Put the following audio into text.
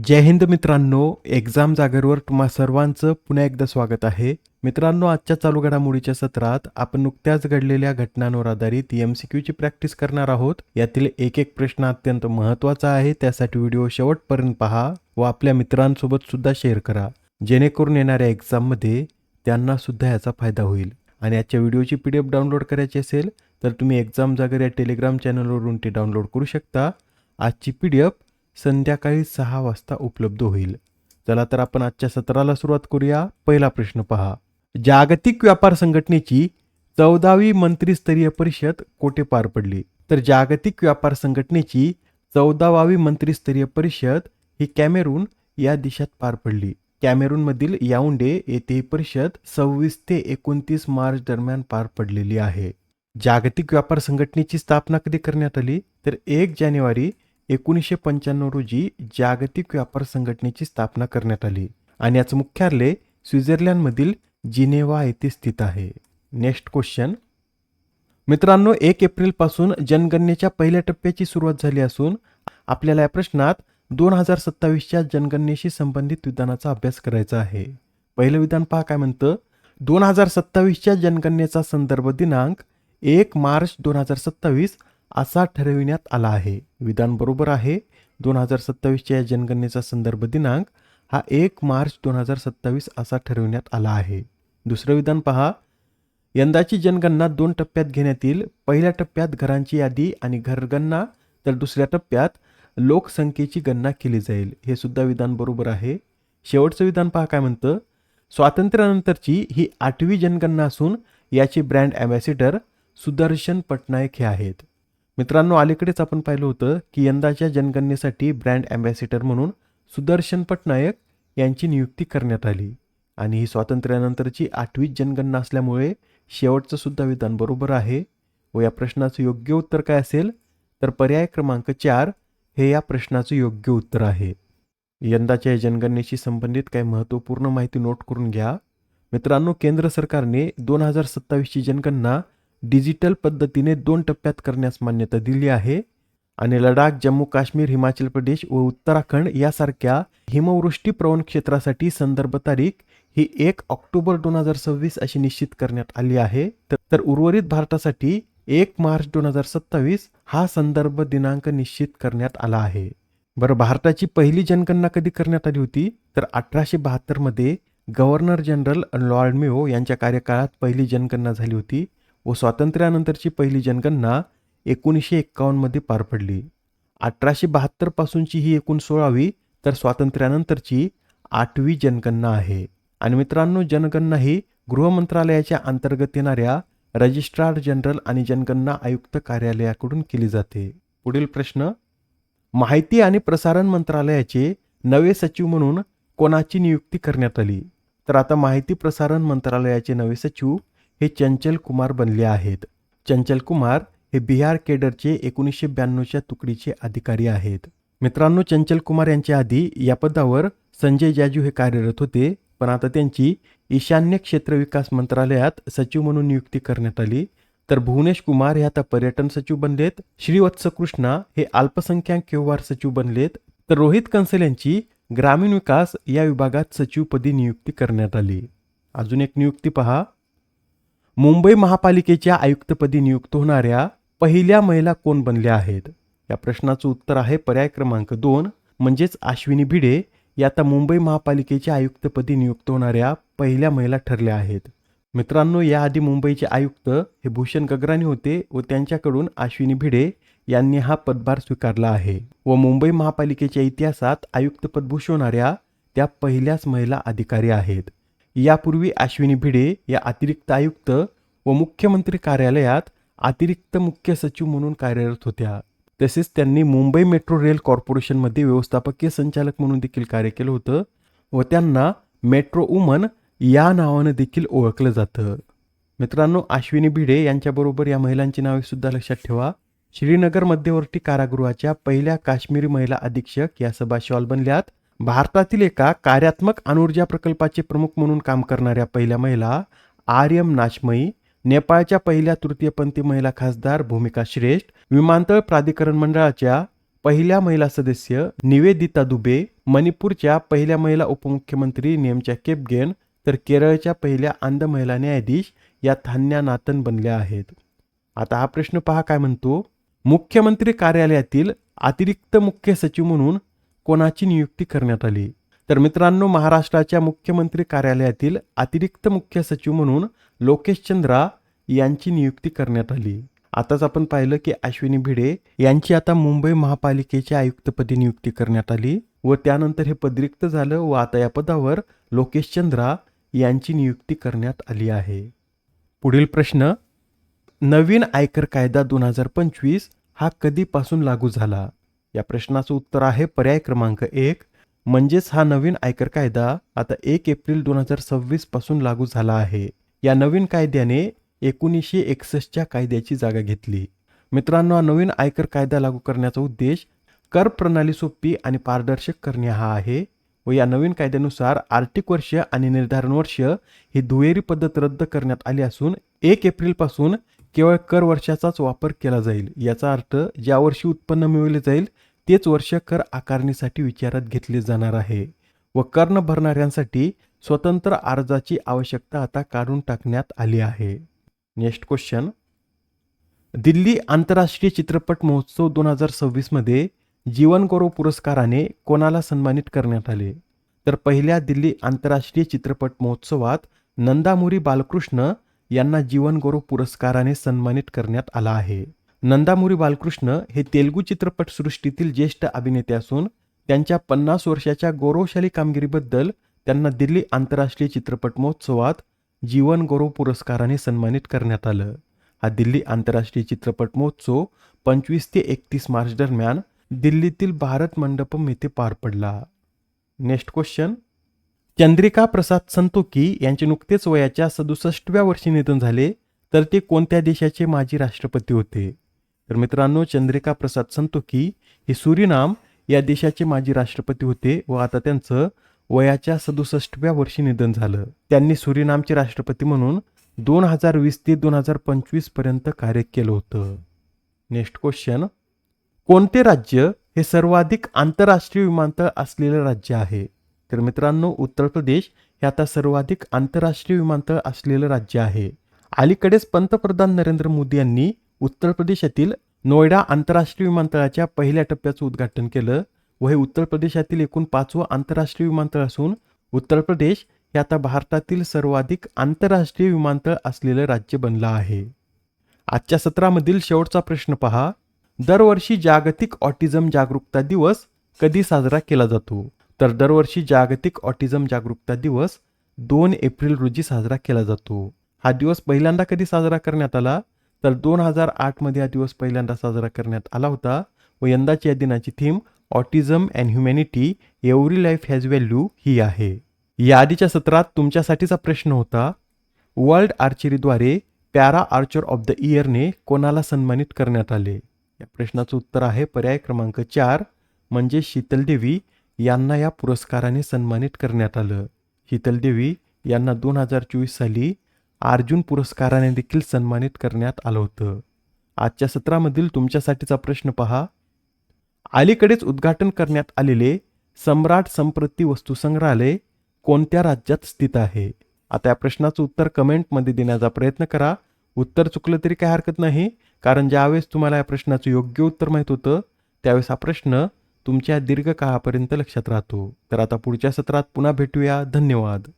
जय हिंद मित्रांनो, एक्झाम जागेवर तुम्हा सर्वांचं पुन्हा एकदा स्वागत आहे. मित्रांनो, आजच्या चालू घडामोडीच्या सत्रात आपण नुकत्याच घडलेल्या घटनांवर आधारित MCQची प्रॅक्टिस करणार आहोत. यातील एक एक प्रश्न अत्यंत महत्त्वाचा आहे, त्यासाठी व्हिडिओ शेवटपर्यंत पहा व आपल्या मित्रांसोबत सुद्धा शेअर करा, जेणेकरून येणाऱ्या एक्झाममध्ये त्यांना सुद्धा याचा फायदा होईल. आणि आजच्या व्हिडिओची PDF डाउनलोड करायची असेल तर तुम्ही एक्झाम जागर या टेलिग्राम चॅनलवरून ती डाउनलोड करू शकता. आजची PDF संध्याकाळी 6 वाजता उपलब्ध होईल. चला तर आपण आजच्या सत्राला सुरुवात करूया. पहिला प्रश्न पहा. जागतिक व्यापार संघटनेची 14वी मंत्रिस्तरीय परिषद कोठे पार पडली? तर जागतिक व्यापार संघटनेची 14वी मंत्रिस्तरीय परिषद ही कॅमेरून या देशात पार पडली. कॅमेरूनमधील याऊंडे येथे ही परिषद 26 ते 29 मार्च दरम्यान पार पडलेली आहे. जागतिक व्यापार संघटनेची स्थापना कधी करण्यात आली? तर 1 जानेवारी 1995 रोजी जागतिक व्यापार संघटनेची स्थापना करण्यात आली आणि याचं मुख्यालय स्वित्झर्लंडमधील जिनेव्हा येथे स्थित आहे. Next question. मित्रांनो, 1 एप्रिल पासून जनगणनेच्या पहिल्या टप्प्याची सुरुवात झाली असून आपल्याला या प्रश्नात 2027च्या जनगणनेशी संबंधित विधानाचा अभ्यास करायचा आहे. पहिलं विधान पहा काय म्हणतं. 2027च्या जनगणनेचा संदर्भ दिनांक 1 मार्च 2027 असा ठरविण्यात आला आहे. विधान बरोबर आहे. 2027च्या या जनगणनेचा संदर्भ दिनांक हा 1 मार्च 2027 असा ठरविण्यात आला आहे. दुसरं विधान पहा. यंदाची जनगणना 2 टप्प्यात घेण्यात येईल. पहिल्या टप्प्यात घरांची यादी आणि घरगणना, तर दुसऱ्या टप्प्यात लोकसंख्येची गणना केली जाईल. हे सुद्धा विधान बरोबर आहे. शेवटचं विधान पहा काय म्हणतं. स्वातंत्र्यानंतरची ही 8वी जनगणना असून याचे ब्रँड अँबॅसिडर सुदर्शन पटनायक हे आहेत. मित्रांनो, अलीकडेच आपण पाहिलं होतं की यंदाच्या जनगणनेसाठी ब्रँड अँबॅसिडर म्हणून सुदर्शन पटनायक यांची नियुक्ती करण्यात आली आणि ही स्वातंत्र्यानंतरची 8वी जनगणना असल्यामुळे शेवटचं सुद्धा विधान बरोबर आहे. व या प्रश्नाचं योग्य उत्तर काय असेल? तर पर्याय क्रमांक 4 हे या प्रश्नाचं योग्य उत्तर आहे. यंदाच्या जनगणनेशी संबंधित काही महत्त्वपूर्ण माहिती नोट करून घ्या. मित्रांनो, केंद्र सरकारने 2027ची जनगणना डिजिटल पद्धतीने 2 टप्प्यात करण्यास मान्यता दिली आहे आणि लडाख, जम्मू काश्मीर, हिमाचल प्रदेश व उत्तराखंड यासारख्या हिमवृष्टी प्रवण क्षेत्रासाठी संदर्भ तारीख ही 1 ऑक्टोबर 2026 अशी निश्चित करण्यात आली आहे. तर उर्वरित भारतासाठी 1 मार्च 2027 हा संदर्भ दिनांक निश्चित करण्यात आला आहे. बरं, भारताची पहिली जनगणना कधी करण्यात आली होती? तर 1872 मध्ये गव्हर्नर जनरल लॉर्ड मेयो यांच्या कार्यकाळात पहिली जनगणना झाली होती व स्वातंत्र्यानंतरची पहिली जनगणना 1951 मध्ये पार पडली. 1872 पासूनची ही एकूण 16वी तर स्वातंत्र्यानंतरची 8वी जनगणना आहे. आणि मित्रांनो, जनगणना ही गृह मंत्रालयाच्या अंतर्गत येणाऱ्या रजिस्ट्रार जनरल आणि जनगणना आयुक्त कार्यालयाकडून केली जाते. पुढील प्रश्न. माहिती आणि प्रसारण मंत्रालयाचे नवे सचिव म्हणून कोणाची नियुक्ती करण्यात आली? तर आता माहिती प्रसारण मंत्रालयाचे नवे सचिव हे चंचल कुमार बनले आहेत. चंचल कुमार हे बिहार केडरचे 1992च्या तुकडीचे अधिकारी आहेत. मित्रांनो, चंचल कुमार यांच्या आधी या पदावर संजय जाजू हे कार्यरत होते, पण आता त्यांची ईशान्य क्षेत्र विकास मंत्रालयात सचिव म्हणून नियुक्ती करण्यात आली. तर भुवनेश कुमार हे आता पर्यटन सचिव बनलेत. श्रीवत्स कृष्णा हे अल्पसंख्याक व्यवहार सचिव बनलेत. तर रोहित कंसल यांची ग्रामीण विकास या विभागात सचिवपदी नियुक्ती करण्यात आली. अजून एक नियुक्ती पहा. मुंबई महापालिकेच्या आयुक्तपदी नियुक्त होणाऱ्या पहिल्या महिला कोण बनल्या आहेत? या प्रश्नाचं उत्तर आहे पर्याय क्रमांक 2 म्हणजेच अश्विनी भिडे या आता मुंबई महापालिकेच्या आयुक्तपदी नियुक्त होणाऱ्या पहिल्या महिला ठरल्या आहेत. मित्रांनो, याआधी मुंबईचे आयुक्त हे भूषण गगराणी होते व त्यांच्याकडून अश्विनी भिडे यांनी हा पदभार स्वीकारला आहे व मुंबई महापालिकेच्या इतिहासात आयुक्तपद भूषवणाऱ्या त्या पहिल्याच महिला अधिकारी आहेत. यापूर्वी अश्विनी भिडे या अतिरिक्त आयुक्त व मुख्यमंत्री कार्यालयात अतिरिक्त मुख्य सचिव म्हणून कार्यरत होत्या. तसेच त्यांनी मुंबई मेट्रो रेल कॉर्पोरेशनमध्ये व्यवस्थापकीय संचालक म्हणून देखील कार्य केलं होतं व त्यांना मेट्रो वुमन या नावानं देखील ओळखलं जातं. मित्रांनो, अश्विनी भिडे यांच्याबरोबर या महिलांची नावे सुद्धा लक्षात ठेवा. श्रीनगर मध्यवर्ती कारागृहाच्या पहिल्या काश्मीरी महिला अधीक्षक या सभा शॉल बनल्यात. भारतातील एका कार्यात्मक अणुऊर्जा प्रकल्पाचे प्रमुख म्हणून काम करणाऱ्या पहिल्या महिला आर्यम नाचमई. नेपाळच्या पहिल्या तृतीयपंथी महिला खासदार भूमिका श्रेष्ठ. विमानतळ प्राधिकरण मंडळाच्या पहिल्या महिला सदस्य निवेदिता दुबे, मणिपूरच्या पहिल्या महिला उपमुख्यमंत्री नेमच्या केपगेन, तर केरळच्या पहिल्या अंध महिला न्यायाधीश या थान्या नातन बनल्या आहेत. आता हा प्रश्न पहा काय म्हणतो, मुख्यमंत्री कार्यालयातील अतिरिक्त मुख्य सचिव म्हणून कोणाची नियुक्ती करण्यात आली? तर मित्रांनो, महाराष्ट्राच्या मुख्यमंत्री कार्यालयातील अतिरिक्त मुख्य सचिव म्हणून लोकेश चंद्रा यांची नियुक्ती करण्यात आली. आताच आपण पाहिलं की अश्विनी भिडे यांची आता मुंबई महापालिकेच्या आयुक्तपदी नियुक्ती करण्यात आली व त्यानंतर हे पद रिक्त झालं व आता या पदावर लोकेश चंद्रा यांची नियुक्ती करण्यात आली आहे. पुढील प्रश्न, नवीन आयकर कायदा 2025 हा कधीपासून लागू झाला? या प्रश्नाचं उत्तर आहे पर्याय क्रमांक 1, म्हणजेच हा नवीन आयकर कायदा आता 1 एप्रिल 2026 पासून लागू झाला आहे. या नवीन कायद्याने 1961च्या कायद्याची जागा घेतली. मित्रांनो, हा नवीन आयकर कायदा लागू करण्याचा उद्देश कर प्रणाली सोपी आणि पारदर्शक करणे हा आहे व या नवीन कायद्यानुसार आर्थिक वर्ष आणि निर्धारण वर्ष ही दुहेरी पद्धत रद्द करण्यात आली असून 1 एप्रिल पासून केवळ कर वर्षाचाच वापर केला जाईल. याचा अर्थ ज्या वर्षी उत्पन्न मिळवले जाईल तेच वर्ष कर आकारणीसाठी विचारात घेतले जाणार आहे व कर न भरणाऱ्यांसाठी स्वतंत्र अर्जाची आवश्यकता आता काढून टाकण्यात आली आहे. नेक्स्ट क्वेश्चन, दिल्ली आंतरराष्ट्रीय चित्रपट महोत्सव 2026 मध्ये जीवन गौरव पुरस्काराने कोणाला सन्मानित करण्यात आले? तर पहिल्या दिल्ली आंतरराष्ट्रीय चित्रपट महोत्सवात नंदामुरी बालकृष्ण यांना जीवन गौरव पुरस्काराने सन्मानित करण्यात आला आहे. नंदामुरी बालकृष्ण हे तेलुगू चित्रपटसृष्टीतील ज्येष्ठ अभिनेते असून त्यांच्या 50 वर्षाच्या गौरवशाली कामगिरीबद्दल त्यांना दिल्ली आंतरराष्ट्रीय चित्रपट महोत्सवात जीवन गौरव पुरस्काराने सन्मानित करण्यात आलं. हा दिल्ली आंतरराष्ट्रीय चित्रपट महोत्सव 25 ते 31 मार्च दरम्यान दिल्लीतील भारत मंडपम येथे पार पडला. नेक्स्ट क्वेश्चन, चंद्रिका प्रसाद संतोखी यांचे नुकतेच वयाच्या 67व्या वर्षी निधन झाले, तर ते कोणत्या देशाचे माजी राष्ट्रपती होते? तर मित्रांनो, चंद्रिका प्रसाद संतोखी हे सुरिनाम या देशाचे माजी राष्ट्रपती होते व आता त्यांचं वयाच्या 67व्या वर्षी निधन झालं. त्यांनी सुरिनामचे राष्ट्रपती म्हणून 2020 ते 2025 पर्यंत कार्य केलं होतं. नेक्स्ट क्वेश्चन, कोणते राज्य हे सर्वाधिक आंतरराष्ट्रीय विमानतळ असलेले राज्य आहे? तर मित्रांनो, उत्तर प्रदेश हे आता सर्वाधिक आंतरराष्ट्रीय विमानतळ असलेलं राज्य आहे. अलीकडेच पंतप्रधान नरेंद्र मोदी यांनी उत्तर प्रदेशातील नोएडा आंतरराष्ट्रीय विमानतळाच्या पहिल्या टप्प्याचं उद्घाटन केलं व हे उत्तर प्रदेशातील एकूण 5वं आंतरराष्ट्रीय विमानतळ असून उत्तर प्रदेश हे आता भारतातील सर्वाधिक आंतरराष्ट्रीय विमानतळ असलेलं राज्य बनलं आहे. आजच्या सत्रामधील शेवटचा प्रश्न पहा, दरवर्षी जागतिक ऑटिझम जागरूकता दिवस कधी साजरा केला जातो? तर दरवर्षी जागतिक ऑटिझम जागरूकता दिवस 2 एप्रिल रोजी साजरा केला जातो. हा दिवस पहिल्यांदा कधी साजरा करण्यात आला? तर 2008 मध्ये हा दिवस पहिल्यांदा साजरा करण्यात आला होता व यंदाची या दिनाची theme autism and humanity every life has value ही आहे. या आधीच्या सत्रात तुमच्यासाठीचा प्रश्न होता, वर्ल्ड आर्चरीद्वारे पॅरा आर्चर ऑफ द इयरने कोणाला सन्मानित करण्यात आले? या प्रश्नाचं उत्तर आहे पर्याय क्रमांक 4, म्हणजे शीतल देवी यांना या पुरस्काराने सन्मानित करण्यात आलं. शीतल देवी यांना 2024 साली अर्जुन पुरस्काराने देखील सन्मानित करण्यात आलं होतं. आजच्या सत्रामधील तुमच्यासाठीचा प्रश्न पहा, अलीकडेच उद्घाटन करण्यात आलेले सम्राट संप्रती वस्तू संग्रहालय कोणत्या राज्यात स्थित आहे? आता या प्रश्नाचं उत्तर कमेंटमध्ये देण्याचा प्रयत्न करा. उत्तर चुकलं तरी काही हरकत नाही, कारण ज्यावेळेस तुम्हाला या प्रश्नाचं योग्य उत्तर माहीत होतं त्यावेळेस हा प्रश्न तुमच्या दीर्घकाळापर्यंत लक्षात राहतो. तर आता पुढच्या सत्रात पुन्हा भेटूया. धन्यवाद.